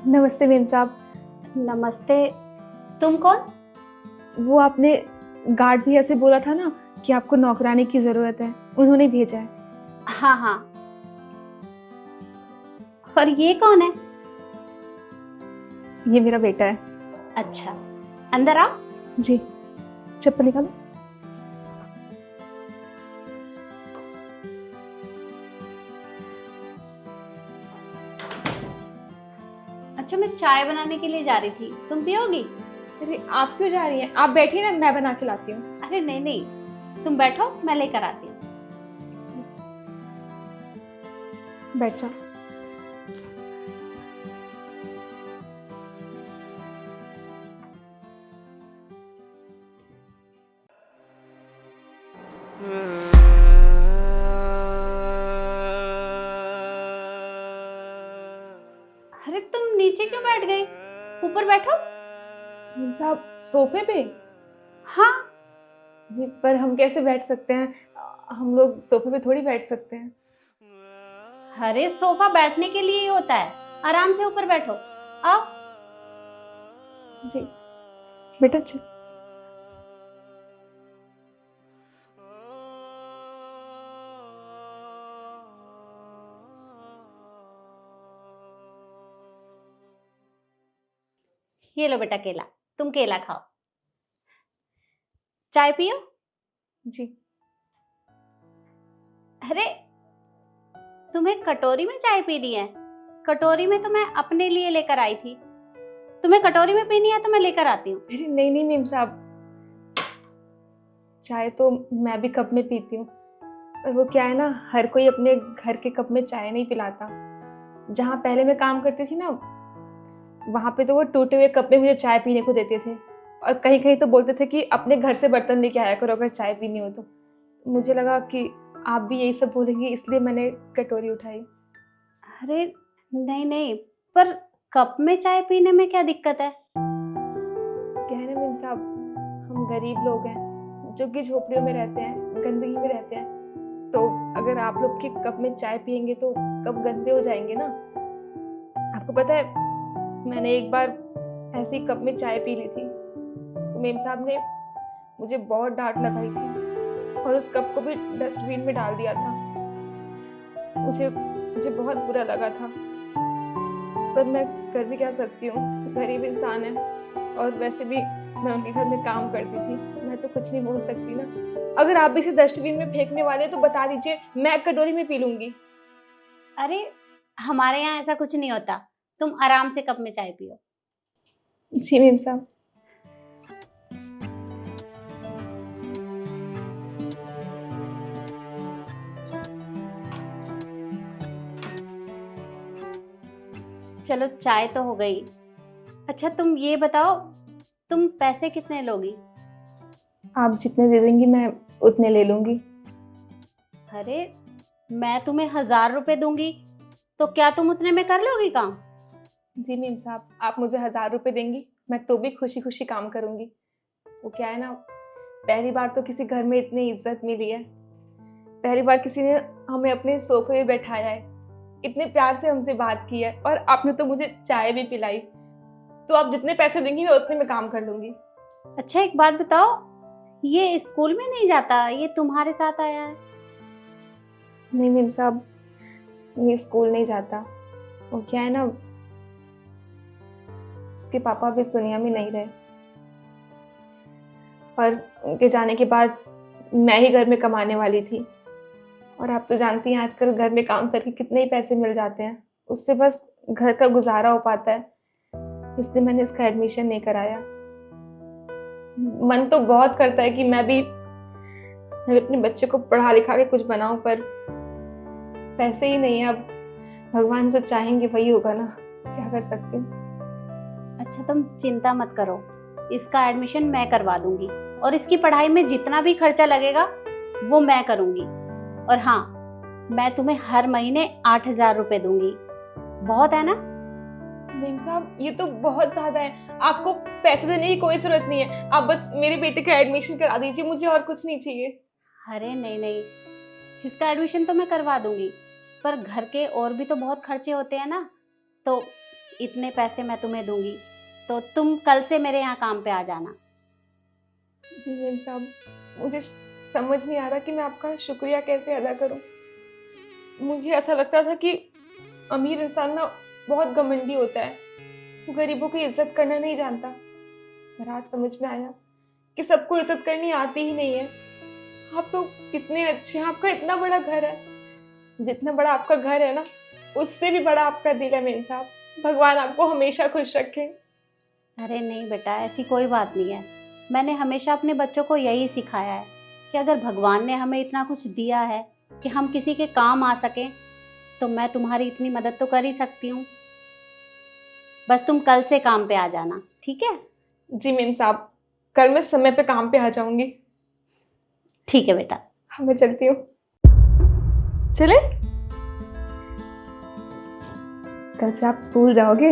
नमस्ते मेम साहब। नमस्ते। तुम कौन? वो आपने गार्ड भैया से बोला था ना कि आपको नौकरानी की ज़रूरत है, उन्होंने भेजा है। हाँ हाँ। और ये कौन है? ये मेरा बेटा है। अच्छा, अंदर आओ। जी, चप्पल निकालो। अच्छा, मैं चाय बनाने के लिए जा रही थी, तुम पियोगी? अरे आप क्यों जा रही हैं? आप बैठिए ना, मैं बना के लाती हूँ। अरे नहीं नहीं, तुम बैठो, मैं लेकर आती हूँ। बैठ जाओ। अरे तुम नीचे क्यों बैठ गई? ऊपर बैठो। मेम साहब सोफे पे? हाँ। जी, पर हम कैसे बैठ सकते हैं? हम लोग सोफे पे थोड़ी बैठ सकते हैं। अरे सोफा बैठने के लिए ही होता है, आराम से ऊपर बैठो। आओ। जी बेटा चल। ये लो बेटा केला, तुम केला खाओ। चाय पियो। जी। अरे तुम्हें कटोरी में चाय पीनी है? कटोरी में तो मैं अपने लिए लेकर आई थी। तुम्हें कटोरी में पीनी है तो मैं लेकर आती हूँ। अरे नहीं नहीं मेम साहब, चाय तो मैं भी कप में पीती हूँ। पर वो क्या है ना, हर कोई अपने घर के कप में चाय नहीं पिलाता। जहाँ पहले मैं काम करती थी ना, वहाँ पे तो वो टूटे हुए कप में मुझे चाय पीने को देते थे। और कहीं कहीं तो बोलते थे कि अपने घर से बर्तन लेके आया करो अगर चाय पीनी हो तो। मुझे लगा कि आप भी यही सब बोलेंगे, इसलिए मैंने कटोरी उठाई। अरे नहीं नहीं, पर कप में चाय पीने में क्या दिक्कत है? क्या है ना मेम साहब, हम गरीब लोग हैं, झुग्गी झोपड़ियों में रहते हैं, गंदगी में रहते हैं। तो अगर आप लोग के कप में चाय पियेंगे तो कप गंदे हो जाएंगे ना। आपको पता है, मैंने एक बार ऐसे ही कप में चाय पी ली थी, तो मेम साहब ने मुझे बहुत डांट लगाई थी और उस कप को भी डस्टबिन में डाल दिया था। मुझे मुझे बहुत बुरा लगा था, पर मैं कर भी क्या सकती हूँ, गरीब इंसान है। और वैसे भी मैं उनके घर में काम करती थी, मैं तो कुछ नहीं बोल सकती ना। अगर आप भी इसे डस्टबिन में फेंकने वाले हैं तो बता दीजिए, मैं कटोरी में पी लूंगी। अरे हमारे यहाँ ऐसा कुछ नहीं होता, तुम आराम से कप में चाय पियो। जी मेम साहब। चलो चाय तो हो गई। अच्छा तुम ये बताओ, तुम पैसे कितने लोगी? आप जितने दे देंगी मैं उतने ले लूंगी। अरे मैं तुम्हें 1,000 रुपए दूंगी, तो क्या तुम उतने में कर लोगी काम? जी मेम साहब, आप मुझे 1,000 रुपए देंगी, मैं तो भी खुशी खुशी काम करूंगी। वो क्या है ना, पहली बार तो किसी घर में इतनी इज्जत मिली है। पहली बार किसी ने हमें अपने सोफे में बैठाया है, इतने प्यार से हमसे बात की है, और आपने तो मुझे चाय भी पिलाई। तो आप जितने पैसे देंगी मैं उतने में काम कर लूंगी। अच्छा एक बात बताओ, ये स्कूल में नहीं जाता, ये तुम्हारे साथ आया है? नहीं मेम साहब, ये स्कूल नहीं जाता। वो क्या है ना, उसके पापा भी इस दुनिया में नहीं रहे, और उनके जाने के बाद मैं ही घर में कमाने वाली थी। और आप तो जानती हैं आजकल घर में काम करके कितने ही पैसे मिल जाते हैं, उससे बस घर का गुजारा हो पाता है। इसलिए मैंने इसका एडमिशन नहीं कराया। मन तो बहुत करता है कि मैं भी अपने बच्चे को पढ़ा लिखा के कुछ बनाऊं, पर पैसे ही नहीं है। अब भगवान जो चाहेंगे वही होगा ना, क्या कर सकती हूँ। अच्छा तुम चिंता मत करो, इसका एडमिशन मैं करवा दूंगी, और इसकी पढ़ाई में जितना भी खर्चा लगेगा वो मैं करूंगी। और हाँ, मैं तुम्हें हर महीने 8,000 रुपए दूंगी। बहुत है ना? मेम साहब ये तो बहुत ज्यादा है, आपको पैसे देने की कोई जरूरत नहीं है। आप बस मेरे बेटे का एडमिशन करा दीजिए, मुझे और कुछ नहीं चाहिए। अरे नहीं नहीं, इसका एडमिशन तो मैं करवा दूंगी, पर घर के और भी तो बहुत खर्चे होते हैं ना, तो इतने पैसे मैं तुम्हें दूंगी, तो तुम कल से मेरे यहाँ काम पे आ जाना। जी मेम साहब, मुझे समझ नहीं आ रहा कि मैं आपका शुक्रिया कैसे अदा करूं। मुझे ऐसा लगता था कि अमीर इंसान ना बहुत घमंडी होता है, वो गरीबों की इज्जत करना नहीं जानता। पर आज समझ में आया कि सबको इज्जत करनी आती ही नहीं है। आप तो कितने अच्छे हैं, आपका इतना बड़ा घर है। जितना बड़ा आपका घर है ना, उससे भी बड़ा आपका दिल है मेम साहब। भगवान आपको हमेशा खुश रखे। अरे नहीं बेटा, ऐसी कोई बात नहीं है। मैंने हमेशा अपने बच्चों को यही सिखाया है कि अगर भगवान ने हमें इतना कुछ दिया है कि हम किसी के काम आ सकें, तो मैं तुम्हारी इतनी मदद तो कर ही सकती हूँ। बस तुम कल से काम पे आ जाना, ठीक है? जी मेम साहब, कल मैं समय पे काम पे आ जाऊंगी। ठीक है बेटा। हाँ, मैं चलती हूँ। चले? कल से आप स्कूल जाओगे?